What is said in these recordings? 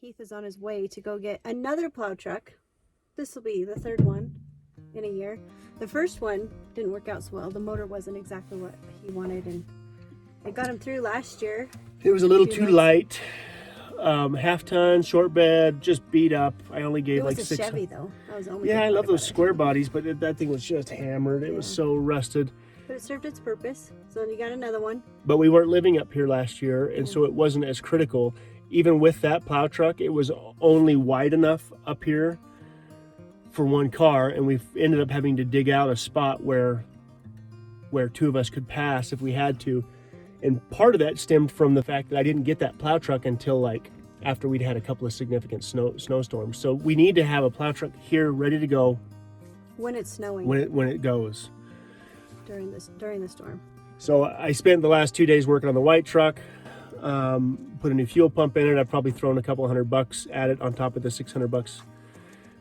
Heath is on his way to go get another plow truck. This will be the third one in a year. The first one didn't work out so well. The motor wasn't exactly what he wanted, and I got him through last year. It was a little too light. Half ton, short bed, just beat up. I only gave like 6. It was a Chevy though. That was the only. Yeah, I love those square bodies, but that thing was just hammered. It was so rusted. But it served its purpose. So then you got another one. But we weren't living up here last year, and so it wasn't as critical. Even with that plow truck, it was only wide enough up here for one car, and we ended up having to dig out a spot where 2 of us could pass if we had to. And part of that stemmed from the fact that I didn't get that plow truck until like after we'd had a couple of significant snowstorms. So we need to have a plow truck here ready to go when it's snowing. When it goes. During the storm. So I spent the last 2 days working on the white truck. Put a new fuel pump in it. I've probably thrown a couple $100 at it on top of the $600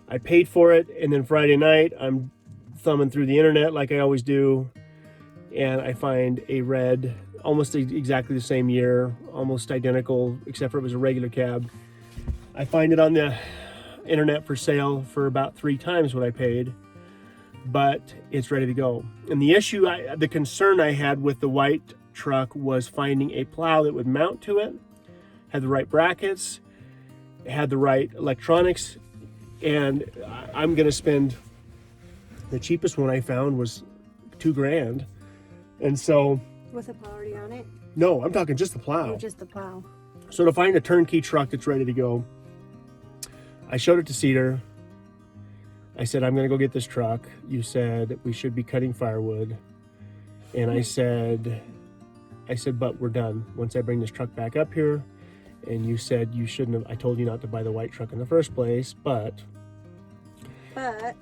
I paid for it. And then Friday night, I'm thumbing through the internet like I always do, and I find a red, almost exactly the same year, almost identical, except for it was a regular cab. I find it on the internet for sale for about 3 times what I paid, but it's ready to go. And the concern I had with the white truck was finding a plow that would mount to it, had the right brackets, had the right electronics, and I'm gonna spend, the cheapest one I found was $2,000. And so, with a plow already on it? No, I'm talking just the plow. Oh, just the plow. So to find a turnkey truck that's ready to go, I showed it to Cedar. I said, I'm gonna go get this truck. You said we should be cutting firewood. And I said, but we're done once I bring this truck back up here. And you said you shouldn't have, I told you not to buy the white truck in the first place, but sometimes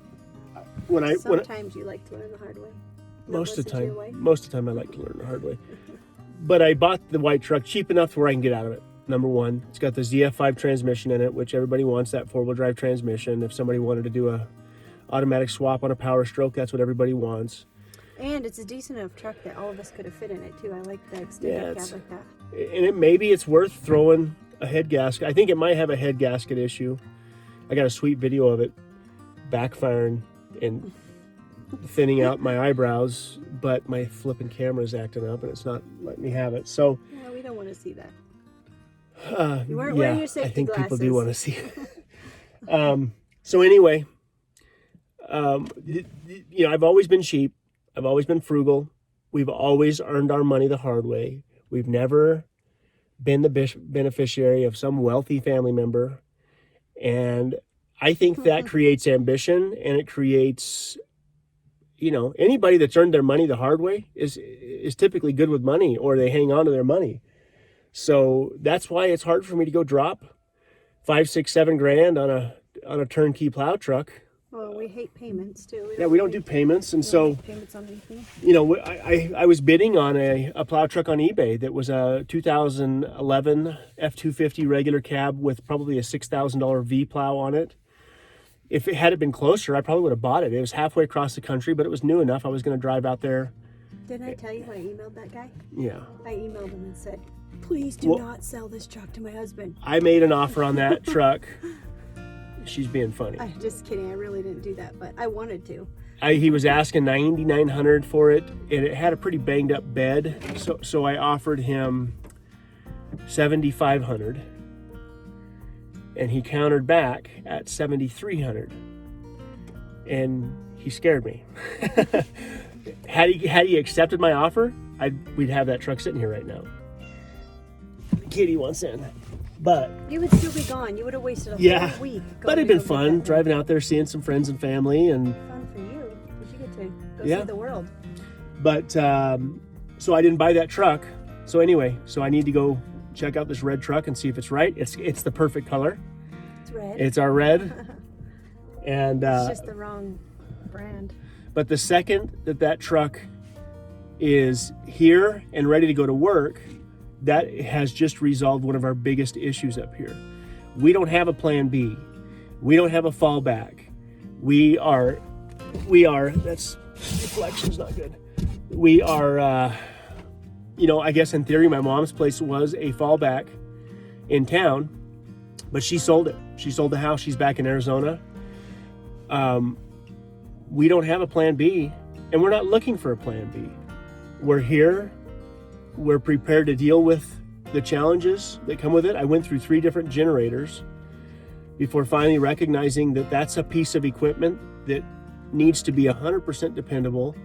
you like to learn the hard way. Most of the time I like to learn the hard way. But I bought the white truck cheap enough where I can get out of it. Number one, it's got the ZF5 transmission in it, which everybody wants, that 4-wheel drive transmission. If somebody wanted to do a automatic swap on a Power Stroke, that's what everybody wants. And it's a decent enough truck that all of us could have fit in it too. I like the extended cab like that. And maybe it's worth throwing a head gasket. I think it might have a head gasket issue. I got a sweet video of it backfiring and thinning out my eyebrows, but my flipping camera's acting up and it's not letting me have it. So yeah, we don't want to see that. You weren't wearing your safety I think glasses. People do want to see it. So anyway, I've always been cheap. I've always been frugal. We've always earned our money the hard way. We've never been the beneficiary of some wealthy family member. And I think that creates ambition, and it creates, anybody that's earned their money the hard way is typically good with money, or they hang on to their money. So that's why it's hard for me to go drop $5, $6, $7 on a turnkey plow truck. Well, we hate payments too. We don't do payments, and so payments on anything. I was bidding on a plow truck on eBay that was a 2011 F250 regular cab with probably a $6,000 V plow on it. If it had been closer, I probably would have bought it. It was halfway across the country, but it was new enough. I was going to drive out there. Didn't I tell you when I emailed that guy? Yeah. I emailed him and said, please do not sell this truck to my husband. I made an offer on that truck. She's being funny. I'm just kidding. I really didn't do that, but I wanted to. He was asking $9,900 for it, and it had a pretty banged up bed. So I offered him $7,500, and he countered back at $7,300, and he scared me. Had he accepted my offer, we'd have that truck sitting here right now. Kitty wants in. But you would still be gone. You would have wasted a whole week. But it'd been fun driving out there, seeing some friends and family, and fun for you because you get to go see the world. But so I didn't buy that truck. So anyway, I need to go check out this red truck and see if it's right. It's the perfect color. It's red. It's our red, and it's just the wrong brand. But the second that truck is here and ready to go to work, that has just resolved one of our biggest issues up here. We don't have a plan B. We don't have a fallback. We are, that's, reflection's not good. We are, I guess in theory, my mom's place was a fallback in town, But she sold it. She sold the house. She's back in Arizona. We don't have a plan B, and we're not looking for a plan B. We're here. We're prepared to deal with the challenges that come with it. I went through 3 different generators before finally recognizing that that's a piece of equipment that needs to be 100% dependable.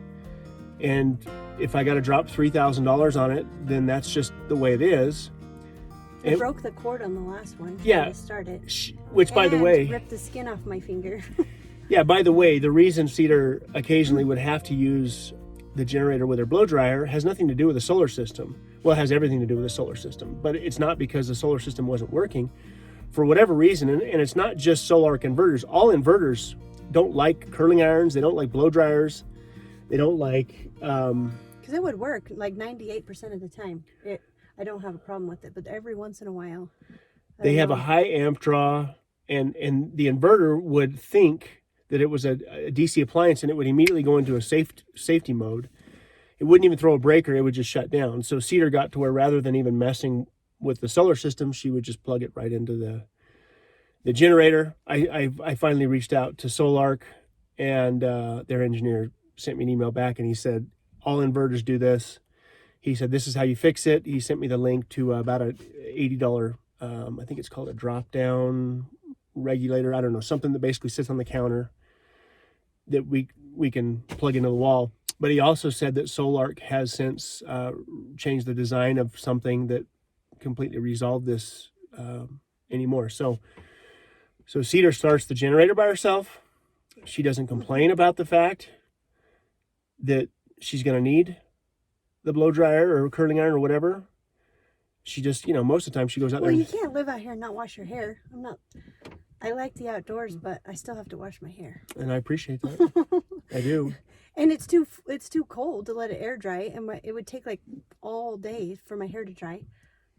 And if I got to drop $3,000 on it, then that's just the way it is. I broke the cord on the last one. Yeah. To start it. Which, by the way, ripped the skin off my finger. yeah, by the way, the reason Cedar occasionally would have to use the generator with her blow dryer has nothing to do with the solar system. Well, it has everything to do with the solar system, but it's not because the solar system wasn't working for whatever reason. And it's not just solar inverters. All inverters don't like curling irons. They don't like blow dryers. They don't like... Because it would work like 98% of the time. I don't have a problem with it, but every once in a while... They have a high amp draw, and the inverter would think that it was a DC appliance, and it would immediately go into a safety mode. It wouldn't even throw a breaker. It would just shut down. So Cedar got to where rather than even messing with the solar system, she would just plug it right into the generator. I finally reached out to Solarc, and their engineer sent me an email back, and he said, all inverters do this. He said, this is how you fix it. He sent me the link to about a $80, I think it's called a drop-down regulator. I don't know, something that basically sits on the counter that we can plug into the wall. But he also said that Solarc has since changed the design of something that completely resolved this anymore. So Cedar starts the generator by herself. She doesn't complain about the fact that she's going to need the blow dryer or curling iron or whatever. She just, most of the time she goes out there. Well, you can't live out here and not wash your hair. I like the outdoors, but I still have to wash my hair. And I appreciate that. I do. And it's too cold to let it air dry, and it would take like all day for my hair to dry.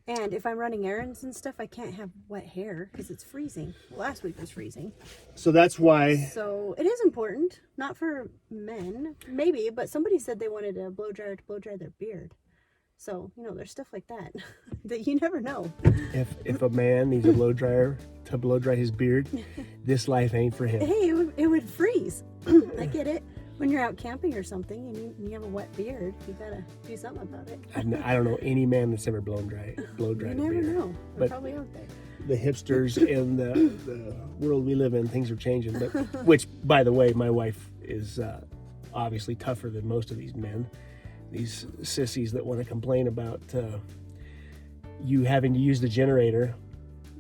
And if I'm running errands and stuff, I can't have wet hair because it's freezing. Last week was freezing. So that's why. So it is important, not for men, maybe, but somebody said they wanted a blow dryer to blow dry their beard. So, there's stuff like that that you never know. If a man needs a blow dryer to blow dry his beard, this life ain't for him. Hey, it would freeze. I get it. When you're out camping or something and you have a wet beard, you gotta do something about it. I don't know any man that's ever blow dried You a never beard. know. They're probably out there. The hipsters in the world we live in, things are changing. But which, by the way, my wife is obviously tougher than most of these men. These sissies that want to complain about you having to use the generator.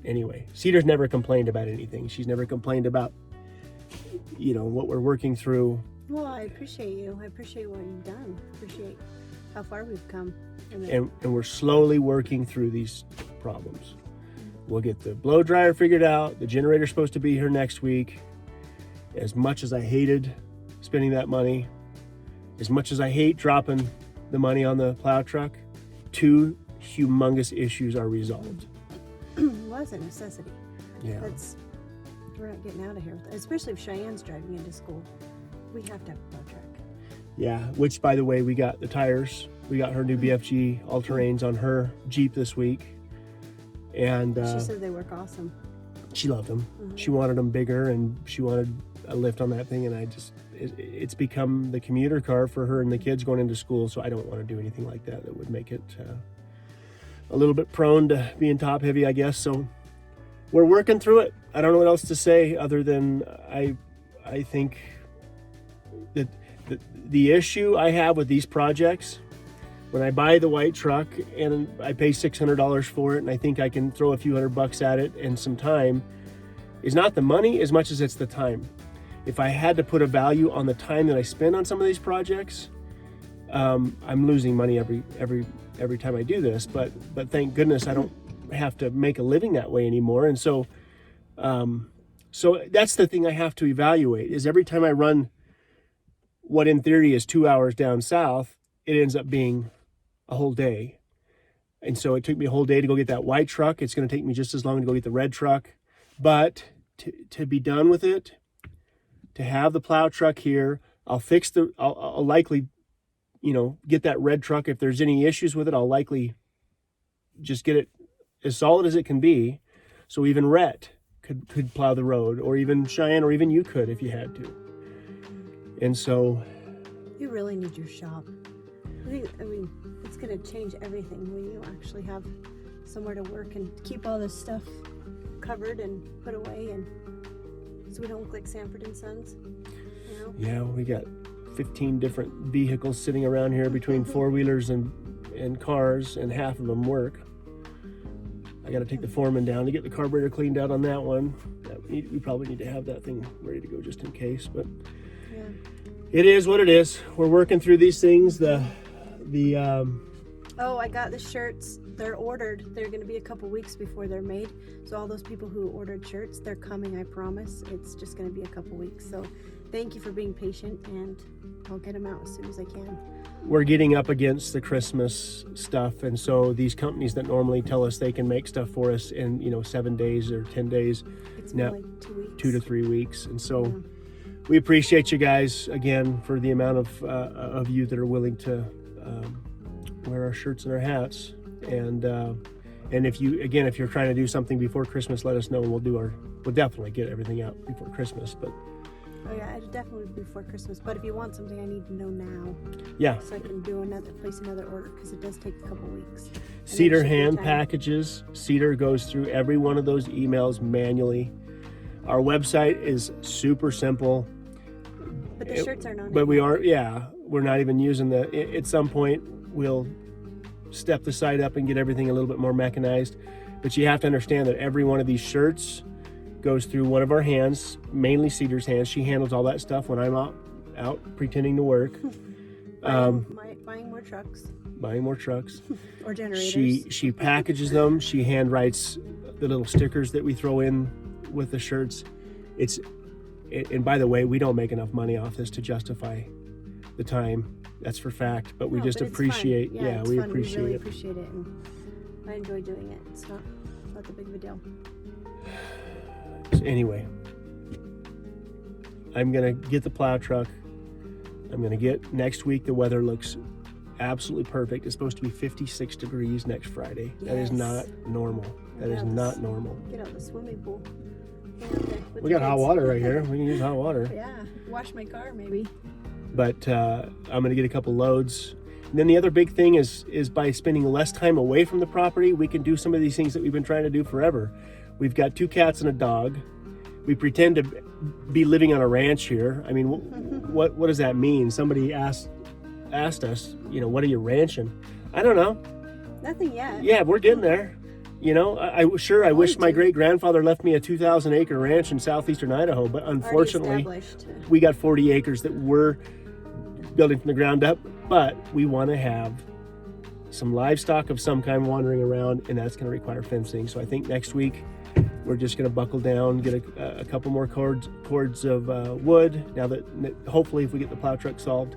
Anyway, Cedar's never complained about anything. She's never complained about, what we're working through. Well, I appreciate you. I appreciate what you've done. I appreciate how far we've come. And we're slowly working through these problems. We'll get the blow dryer figured out. The generator's supposed to be here next week. As much as I hated spending that money, as much as I hate dropping the money on the plow truck, 2 humongous issues are resolved. Well, it's a necessity. Yeah. We're not getting out of here with it, especially if Cheyenne's driving into school. We have to have a plow truck. Yeah, which, by the way, we got the tires. We got her new BFG all-terrains on her Jeep this week. And she said they work awesome. She loved them. Mm-hmm. She wanted them bigger, and she wanted a lift on that thing. And it's become the commuter car for her and the kids going into school. So I don't want to do anything like that would make it a little bit prone to being top heavy, I guess. So we're working through it. I don't know what else to say other than I think that the issue I have with these projects, when I buy the white truck and I pay $600 for it and I think I can throw a few $100 at it and some time, is not the money as much as it's the time. If I had to put a value on the time that I spend on some of these projects, I'm losing money every time I do this, but thank goodness I don't have to make a living that way anymore. And so that's the thing I have to evaluate, is every time I run what in theory is 2 hours down south, it ends up being a whole day. And so it took me a whole day to go get that white truck. It's going to take me just as long to go get the red truck. But to be done with it, to have the plow truck here, I'll likely, get that red truck. If there's any issues with it, I'll likely just get it as solid as it can be So even Rhett could plow the road, or even Cheyenne, or even you could if you had to. And so You really need your shop. I mean, it's going to change everything when you actually have somewhere to work and keep all this stuff covered and put away, and so we don't look like Sanford and Sons, you know? yeah, we got 15 different vehicles sitting around here between four-wheelers and cars, and half of them work. I got to take the foreman down to get the carburetor cleaned out on that one. We probably need to have that thing ready to go just in case, but Yeah. it is what it is. We're working through these things. Oh, I got the shirts. They're ordered. They're going to be a couple weeks before they're made. So all those people who ordered shirts, they're coming, I promise. It's just going to be a couple weeks. So thank you for being patient, and I'll get them out as soon as I can. We're getting up against the Christmas stuff, and so these companies that normally tell us they can make stuff for us in 7 days or 10 days, It's now been like 2 weeks. 2 to 3 weeks. And so Yeah. we appreciate you guys again for the amount of you that are willing to wear our shirts and our hats. And if you're trying to do something before Christmas, let us know, and we'll definitely get everything out before Christmas. But Oh yeah, it's definitely before Christmas. But if you want something, I need to know now, yeah, so I can place another order, because it does take a couple weeks. And Cedar then shipping hand time. packages. Cedar goes through every one of those emails manually. Our website is super simple. But the shirts are not. But we're not even using at some point we'll step the site up and get everything a little bit more mechanized. But you have to understand that every one of these shirts goes through one of our hands, mainly Cedar's hands. She handles all that stuff when I'm out pretending to work. Buying more trucks Buying more trucks. or generators. She packages them. She handwrites the little stickers that we throw in with the shirts. And by the way, we don't make enough money off this to justify the time. That's for fact. But we just but it's appreciate. fun. Yeah, it's we fun. appreciate We really it. appreciate it, and I enjoy doing it. It's not that big of a deal. So anyway, I'm gonna get the plow truck. I'm gonna get next week. The weather looks absolutely perfect. It's supposed to be 56 degrees next Friday. That is Yes. not normal. That is not normal. Get out the swimming pool. Get out there with We the got hot kids. water right here. We can use hot water. Yeah, wash my car maybe. But I'm going to get a couple loads. And then the other big thing is by spending less time away from the property, we can do some of these things that we've been trying to do forever. We've got 2 cats and a dog. We pretend to be living on a ranch here. I mean, what does that mean? Somebody asked us, what are you ranching? I don't know. Nothing yet. Yeah, we're getting there. I wish my to. great grandfather left me a 2,000 acre ranch in southeastern Idaho, but Already unfortunately, established. we got 40 acres that we're building from the ground up. But we want to have some livestock of some kind wandering around, and that's going to require fencing. So I think next week we're just going to buckle down, get a couple more cords of wood. Now that hopefully, if we get the plow truck solved,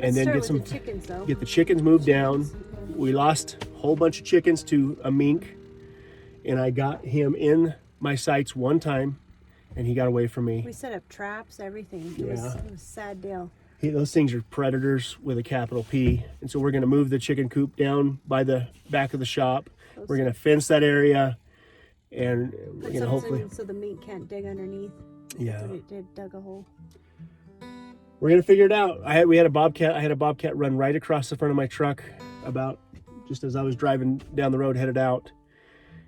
and then Let's start with the chickens, though. get the chickens moved down. We lost a whole bunch of chickens to a mink, and I got him in my sights one time, and he got away from me. We set up traps, everything. It Yeah. was a sad deal. Those things are predators with a capital P, and so we're going to move the chicken coop down by the back of the shop. We're going to fence that area, and we're going to hopefully, so the meat can't dig underneath. yeah, But it did dug a hole. we're going to figure it out. I had a bobcat run right across the front of my truck about just as I was driving down the road headed out,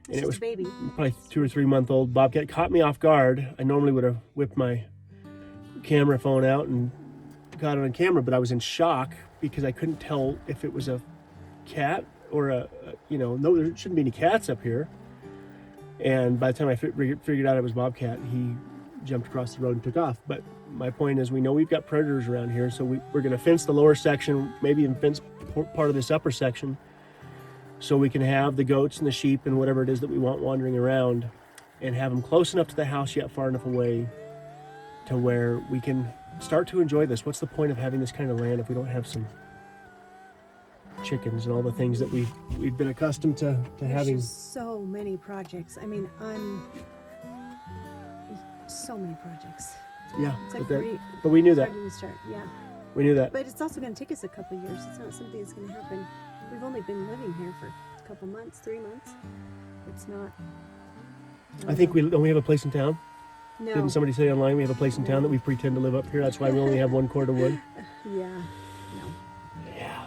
and It's it just was a baby. probably 2 or 3 month old bobcat. Caught me off guard. I normally would have whipped my camera phone out and got it on camera, but I was in shock because I couldn't tell if it was a cat or no, there shouldn't be any cats up here. And by the time I figured out it was bobcat, he jumped across the road and took off. But my point is, we know we've got predators around here, so we're going to fence the lower section, maybe even fence part of this upper section, so we can have the goats and the sheep and whatever it is that we want wandering around, and have them close enough to the house yet far enough away to where we can start to enjoy this. What's the point of having this kind of land if we don't have some chickens and all the things that we've been accustomed to having? There's just so many projects. I mean, so many projects. Yeah, It's like but we knew that. starting to start. Yeah, We knew that. but it's also going to take us a couple years. It's not something that's going to happen. We've only been living here for a couple months, 3 months. It's not I think we don't we have a place in town. No. Didn't somebody say online we have a place in town that we pretend to live up here? That's why we only have one cord of wood. Yeah. No. Yeah.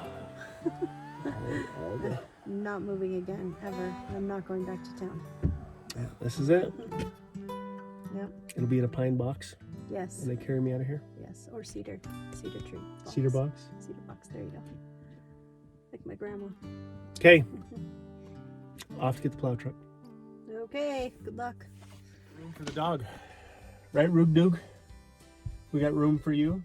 Not moving again ever. I'm not going back to town. Yeah, this is it. Yep. It'll be in a pine box, Yes. and they carry me out of here. Yes. Or cedar tree. Cedar box. Cedar box. There you go. Like my grandma. Okay. Off to get the plow truck. Okay. Good luck. Room for the dog. Right, Rug Dug? We got room for you.